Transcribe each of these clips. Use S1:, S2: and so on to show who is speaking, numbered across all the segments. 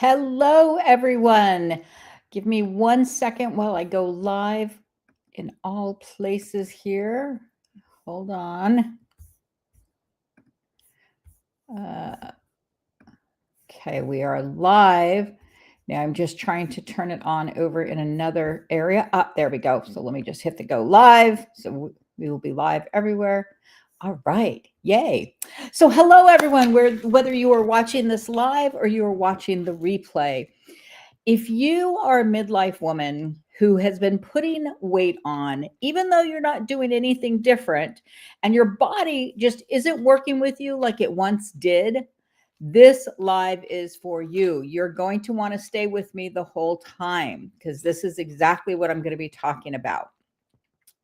S1: Hello, everyone. Give me 1 second while I go live in all places here. Hold on. Uh, okay, we are live. Now I'm just trying to turn it on over in another area. There we go. So let me just hit the go live. So we will be live everywhere. All right. Yay. So hello, everyone. Whether you are watching this live or you are watching the replay, if you are a midlife woman who has been putting weight on, even though you're not doing anything different and your body just isn't working with you like it once did, this live is for you. You're going to want to stay with me the whole time because this is exactly what I'm going to be talking about.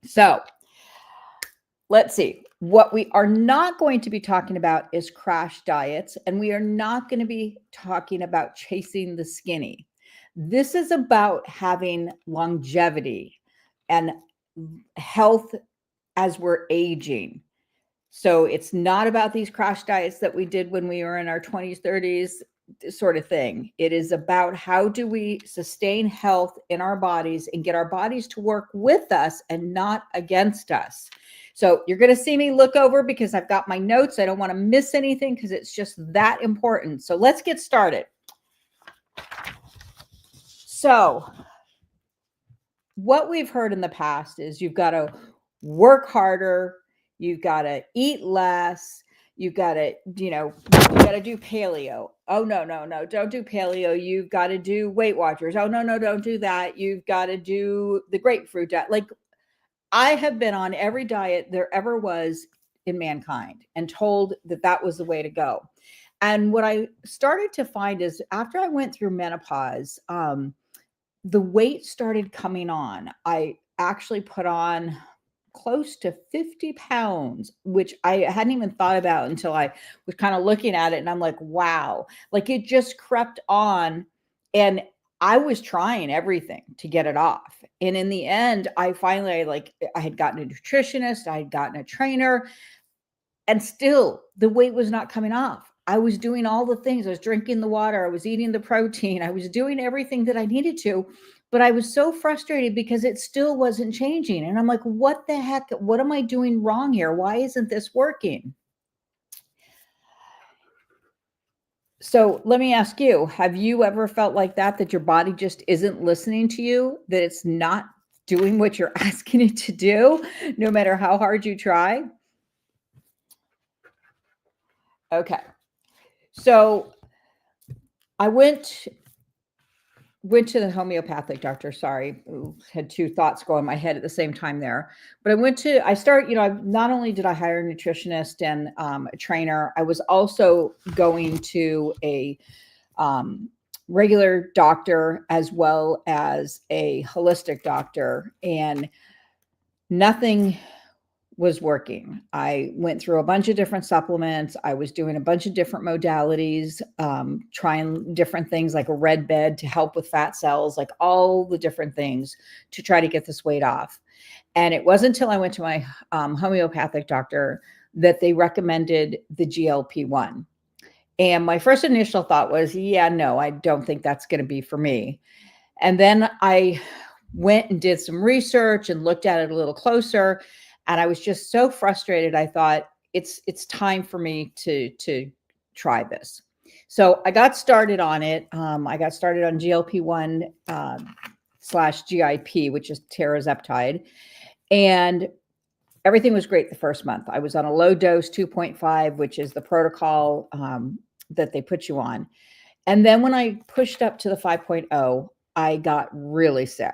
S1: So let's see. What we are not going to be talking about is crash diets, and we are not going to be talking about chasing the skinny. This is about having longevity and health as we're aging. So it's not about these crash diets that we did when we were in our 20s, 30s, sort of thing. It is about how do we sustain health in our bodies and get our bodies to work with us and not against us. So you're going to see me look over because I've got my notes. I don't want to miss anything because it's just that important. So let's get started. So what we've heard in the past is you've got to work harder, you've got to eat less, you've got to, you got to do paleo. Oh, no, don't do paleo. You've got to do Weight Watchers. Oh, no, don't do that. You've got to do the grapefruit diet. Like, I have been on every diet there ever was in mankind and told that that was the way to go. And what I started to find is after I went through menopause, the weight started coming on. I actually put on close to 50 pounds, which I hadn't even thought about until I was kind of looking at it. And I'm like, wow, like it just crept on. And I was trying everything to get it off. And in the end, I had gotten a nutritionist, I had gotten a trainer, and still the weight was not coming off. I was doing all the things. I was drinking the water. I was eating the protein. I was doing everything that I needed to, but I was so frustrated because it still wasn't changing. And I'm like, what the heck? What am I doing wrong here? Why isn't this working? So let me ask you, have you ever felt like that your body just isn't listening to you, that it's not doing what you're asking it to do, no matter how hard you try? Okay. So I went to the homeopathic doctor. Sorry, had two thoughts go in my head at the same time there. But not only did I hire a nutritionist and a trainer, I was also going to a regular doctor as well as a holistic doctor, and nothing was working. I went through a bunch of different supplements. I was doing a bunch of different modalities, trying different things like a red bed to help with fat cells, like all the different things to try to get this weight off. And it wasn't until I went to my homeopathic doctor that they recommended the GLP-1. And my first initial thought was, yeah, no, I don't think that's going to be for me. And then I went and did some research and looked at it a little closer. And I was just so frustrated. I thought it's time for me to try this. So I got started on it. I got started on GLP-1 / GIP, which is tirzepatide. And everything was great the first month. I was on a low dose 2.5, which is the protocol that they put you on. And then when I pushed up to the 5.0, I got really sick,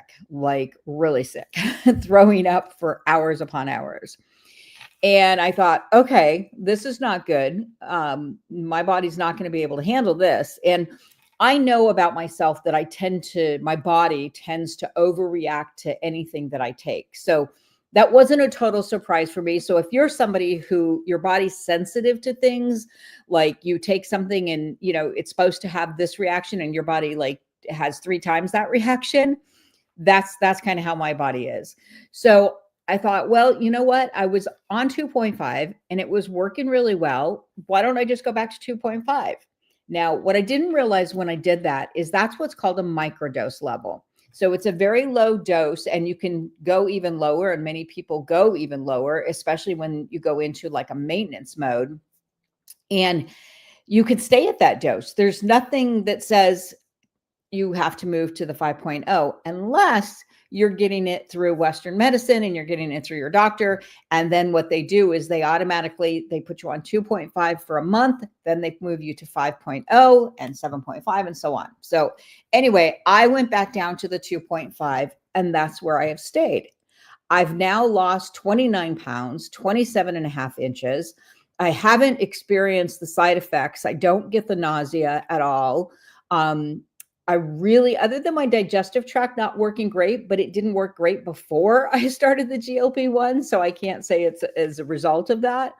S1: throwing up for hours upon hours. And I thought, okay, this is not good. My body's not going to be able to handle this. And I know about myself that my body tends to overreact to anything that I take. So that wasn't a total surprise for me. So if you're somebody who your body's sensitive to things, like you take something and, it's supposed to have this reaction and your body has 3 times that reaction, that's kind of how my body is. So I thought, well, you know what? I was on 2.5 and it was working really well. Why don't I just go back to 2.5? Now, what I didn't realize when I did that is that's what's called a microdose level. So it's a very low dose, and you can go even lower, and many people go even lower, especially when you go into like a maintenance mode. And you could stay at that dose. There's nothing that says you have to move to the 5.0 unless you're getting it through Western medicine and you're getting it through your doctor. And then what they do is they put you on 2.5 for a month, then they move you to 5.0 and 7.5 and so on. So anyway, I went back down to the 2.5, and that's where I have stayed. I've now lost 29 pounds, 27 and a half inches. I haven't experienced the side effects. I don't get the nausea at all. I really, other than my digestive tract not working great, but it didn't work great before I started the GLP-1. So I can't say it's as a result of that.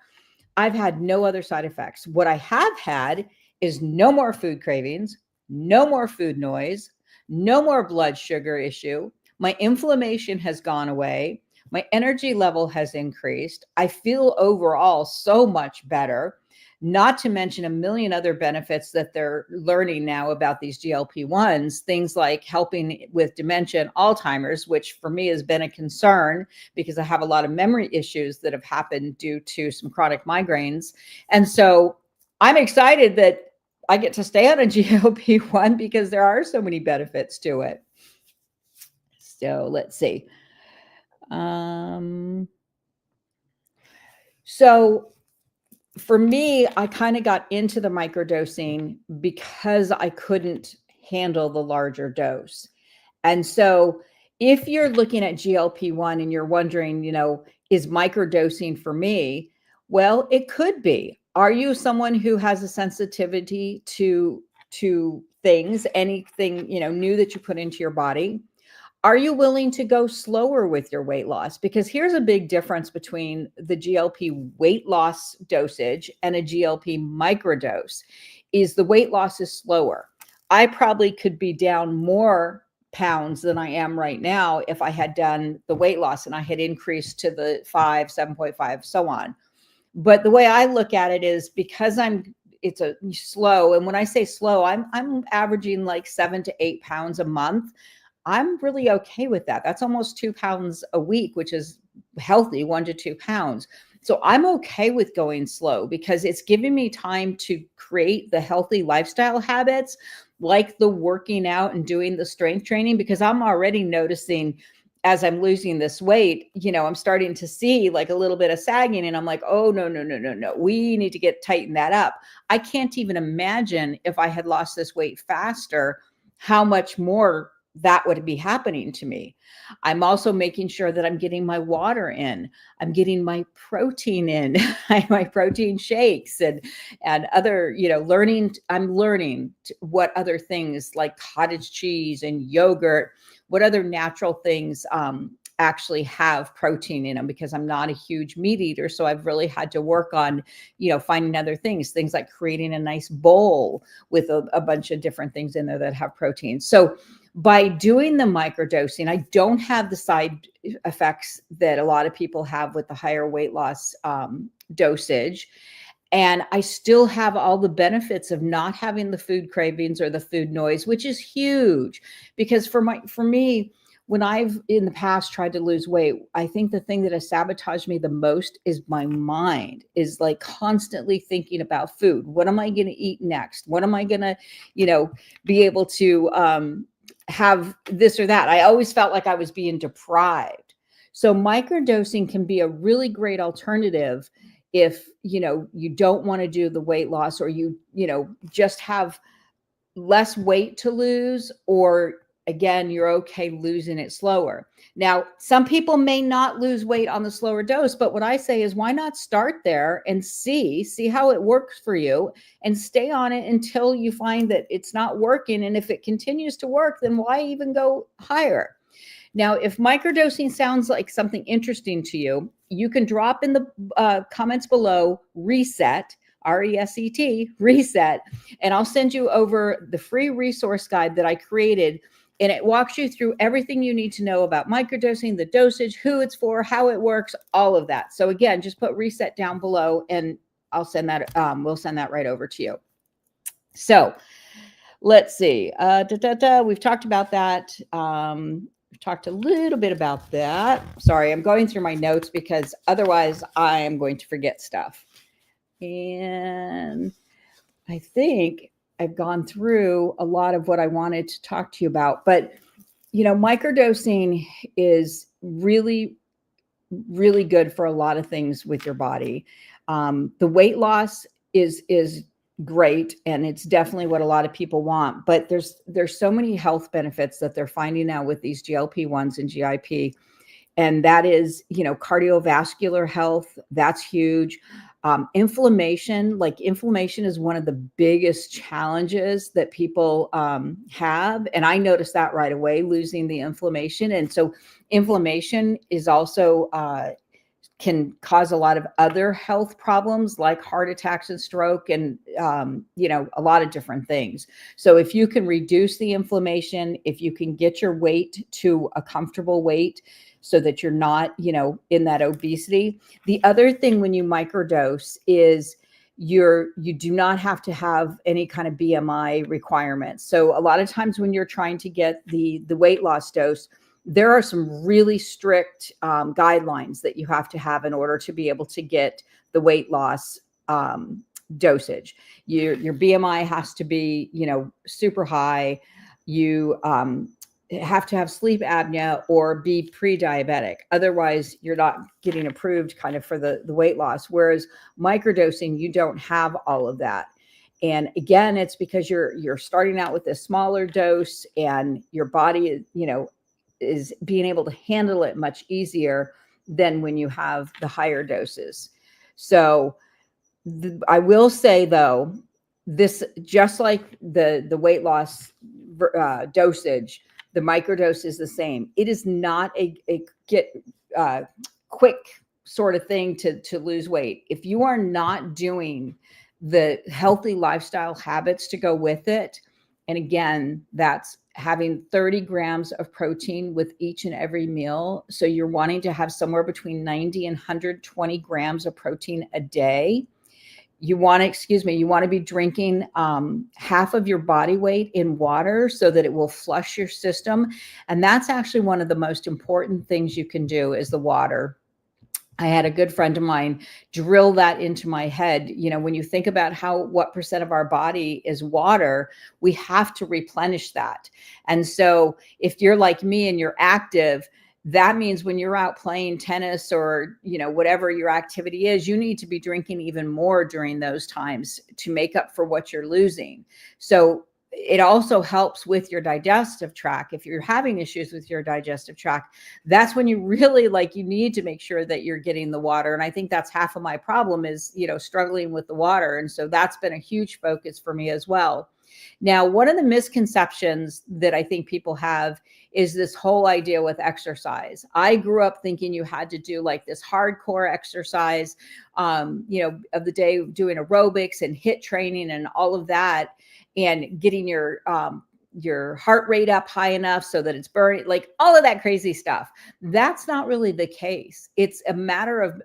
S1: I've had no other side effects. What I have had is no more food cravings, no more food noise, no more blood sugar issue. My inflammation has gone away. My energy level has increased. I feel overall so much better, not to mention a million other benefits that they're learning now about these GLP-1s, things like helping with dementia and Alzheimer's, which for me has been a concern because I have a lot of memory issues that have happened due to some chronic migraines. And so I'm excited that I get to stay on a GLP-1 because there are so many benefits to it. So let's see. So for me, I kind of got into the microdosing because I couldn't handle the larger dose. And so if you're looking at GLP-1 and you're wondering, is microdosing for me? Well, it could be. Are you someone who has a sensitivity to things, anything, new that you put into your body? Are you willing to go slower with your weight loss? Because here's a big difference between the GLP weight loss dosage and a GLP microdose is the weight loss is slower. I probably could be down more pounds than I am right now if I had done the weight loss and I had increased to the 5, 7.5, so on. But the way I look at it is because it's a slow. And when I say slow, I'm averaging like 7 to 8 pounds a month. I'm really okay with that. That's almost 2 pounds a week, which is healthy, 1 to 2 pounds. So I'm okay with going slow because it's giving me time to create the healthy lifestyle habits, like the working out and doing the strength training, because I'm already noticing as I'm losing this weight, I'm starting to see like a little bit of sagging, and I'm like, oh, no. We need to tighten that up. I can't even imagine if I had lost this weight faster, how much more that would be happening to me. I'm also making sure that I'm getting my water in. I'm getting my protein in, my protein shakes and other, I'm learning what other things like cottage cheese and yogurt, what other natural things actually have protein in them, because I'm not a huge meat eater. So I've really had to work on, finding other things like creating a nice bowl with a bunch of different things in there that have protein. So by doing the microdosing, I don't have the side effects that a lot of people have with the higher weight loss dosage. And I still have all the benefits of not having the food cravings or the food noise, which is huge. Because for me, when I've in the past tried to lose weight, I think the thing that has sabotaged me the most is my mind is like constantly thinking about food. What am I going to eat next? What am I going to, be able to have this or that? I always felt like I was being deprived. So microdosing can be a really great alternative if, you don't want to do the weight loss, or you just have less weight to lose, or again, you're okay losing it slower. Now, some people may not lose weight on the slower dose, but what I say is why not start there and see how it works for you and stay on it until you find that it's not working. And if it continues to work, then why even go higher? Now, if microdosing sounds like something interesting to you, you can drop in the comments below reset, RESET, reset, and I'll send you over the free resource guide that I created. And it walks you through everything you need to know about microdosing, the dosage, who it's for, how it works, all of that. So again, just put reset down below and I'll send that, we'll send that right over to you. So let's see. We've talked about that. We've talked a little bit about that. Sorry, I'm going through my notes because otherwise I am going to forget stuff. And I think I've gone through a lot of what I wanted to talk to you about. But, microdosing is really, really good for a lot of things with your body. The weight loss is great, and it's definitely what a lot of people want. But there's so many health benefits that they're finding now with these GLP-1s and GIP, and that is, cardiovascular health. That's huge. Inflammation is one of the biggest challenges that people have, and I noticed that right away, losing the inflammation. And so inflammation is also can cause a lot of other health problems like heart attacks and stroke, and a lot of different things. So if you can reduce the inflammation, if you can get your weight to a comfortable weight so that you're not in that obesity. The other thing when you microdose is you do not have to have any kind of BMI requirements. So a lot of times when you're trying to get the weight loss dose, there are some really strict guidelines that you have to have in order to be able to get the weight loss dosage. Your BMI has to be, super high. You have to have sleep apnea or be pre-diabetic. Otherwise, you're not getting approved kind of for the weight loss. Whereas microdosing, you don't have all of that. And again, it's because you're starting out with a smaller dose, and your body, is being able to handle it much easier than when you have the higher doses. So I will say though, this, just like the weight loss dosage, the microdose is the same. It is not a quick sort of thing to lose weight. If you are not doing the healthy lifestyle habits to go with it, and again, that's having 30 grams of protein with each and every meal. So you're wanting to have somewhere between 90 and 120 grams of protein a day. You want to be drinking half of your body weight in water so that it will flush your system. And that's actually one of the most important things you can do, is the water. I had a good friend of mine drill that into my head. When you think about what percent of our body is water, we have to replenish that. And so if you're like me and you're active, that means when you're out playing tennis or, whatever your activity is, you need to be drinking even more during those times to make up for what you're losing. So it also helps with your digestive tract. If you're having issues with your digestive tract, that's when you really you need to make sure that you're getting the water. And I think that's half of my problem is, struggling with the water. And so that's been a huge focus for me as well. Now, one of the misconceptions that I think people have is this whole idea with exercise. I grew up thinking you had to do this hardcore exercise, of the day, doing aerobics and HIIT training and all of that, and getting your heart rate up high enough so that it's burning, all of that crazy stuff. That's not really the case. It's a matter of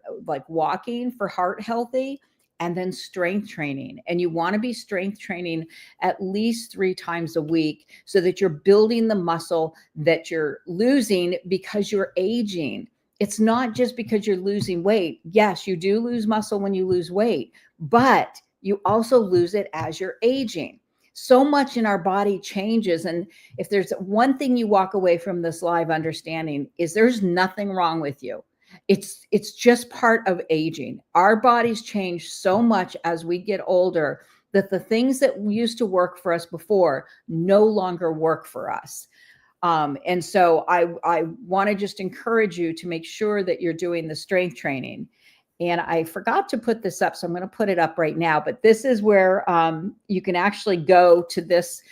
S1: walking for heart healthy, and then strength training. And you want to be strength training at least 3 times a week so that you're building the muscle that you're losing because you're aging. It's not just because you're losing weight. Yes, you do lose muscle when you lose weight, but you also lose it as you're aging. So much in our body changes. And if there's one thing you walk away from this live understanding, is there's nothing wrong with you. It's just part of aging. Our bodies change so much as we get older that the things that used to work for us before no longer work for us. And so I want to just encourage you to make sure that you're doing the strength training. And I forgot to put this up, so I'm going to put it up right now. But this is where you can actually go to this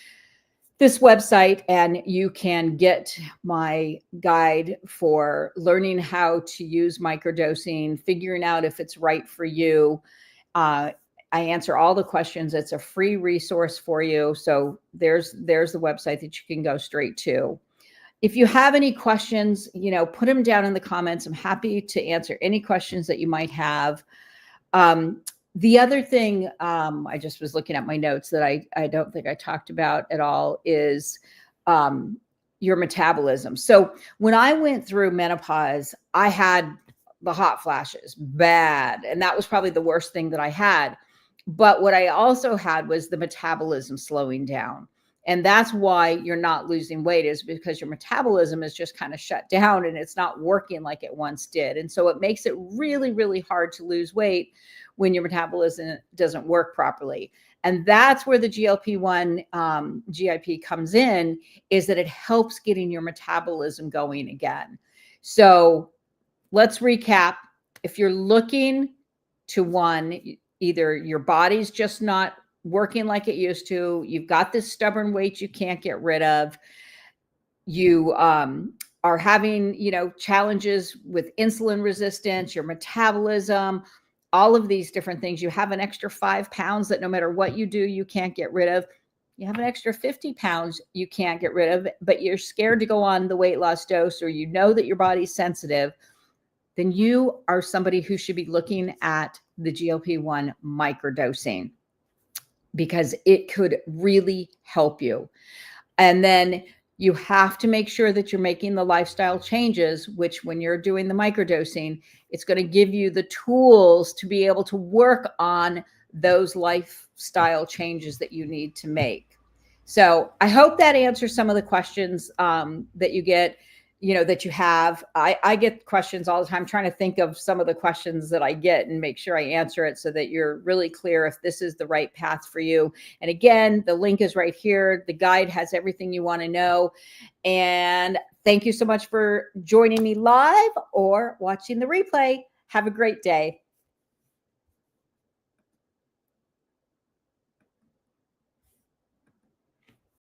S1: website, and you can get my guide for learning how to use microdosing, figuring out if it's right for you. I answer all the questions. It's a free resource for you. So there's the website that you can go straight to. If you have any questions, put them down in the comments. I'm happy to answer any questions that you might have. The other thing, I just was looking at my notes that I don't think I talked about at all is your metabolism. So when I went through menopause, I had the hot flashes bad. And that was probably the worst thing that I had. But what I also had was the metabolism slowing down. And that's why you're not losing weight, is because your metabolism is just kind of shut down and it's not working like it once did. And so it makes it really, really hard to lose weight when your metabolism doesn't work properly. And that's where the GLP-1 GIP comes in, is that it helps getting your metabolism going again. So let's recap. If you're looking to, one, either your body's just not working like it used to, you've got this stubborn weight you can't get rid of, you are having, challenges with insulin resistance, your metabolism, all of these different things. You have an extra 5 pounds that no matter what you do, you can't get rid of. You have an extra 50 pounds you can't get rid of, but you're scared to go on the weight loss dose, or you know that your body's sensitive, then you are somebody who should be looking at the GLP-1 microdosing, because it could really help you. And then you have to make sure that you're making the lifestyle changes, which when you're doing the microdosing, it's going to give you the tools to be able to work on those lifestyle changes that you need to make. So I hope that answers some of the questions that you get, that you have. I get questions all the time, trying to think of some of the questions that I get and make sure I answer it so that you're really clear if this is the right path for you. And again, the link is right here. The guide has everything you want to know. And thank you so much for joining me live or watching the replay. Have a great day.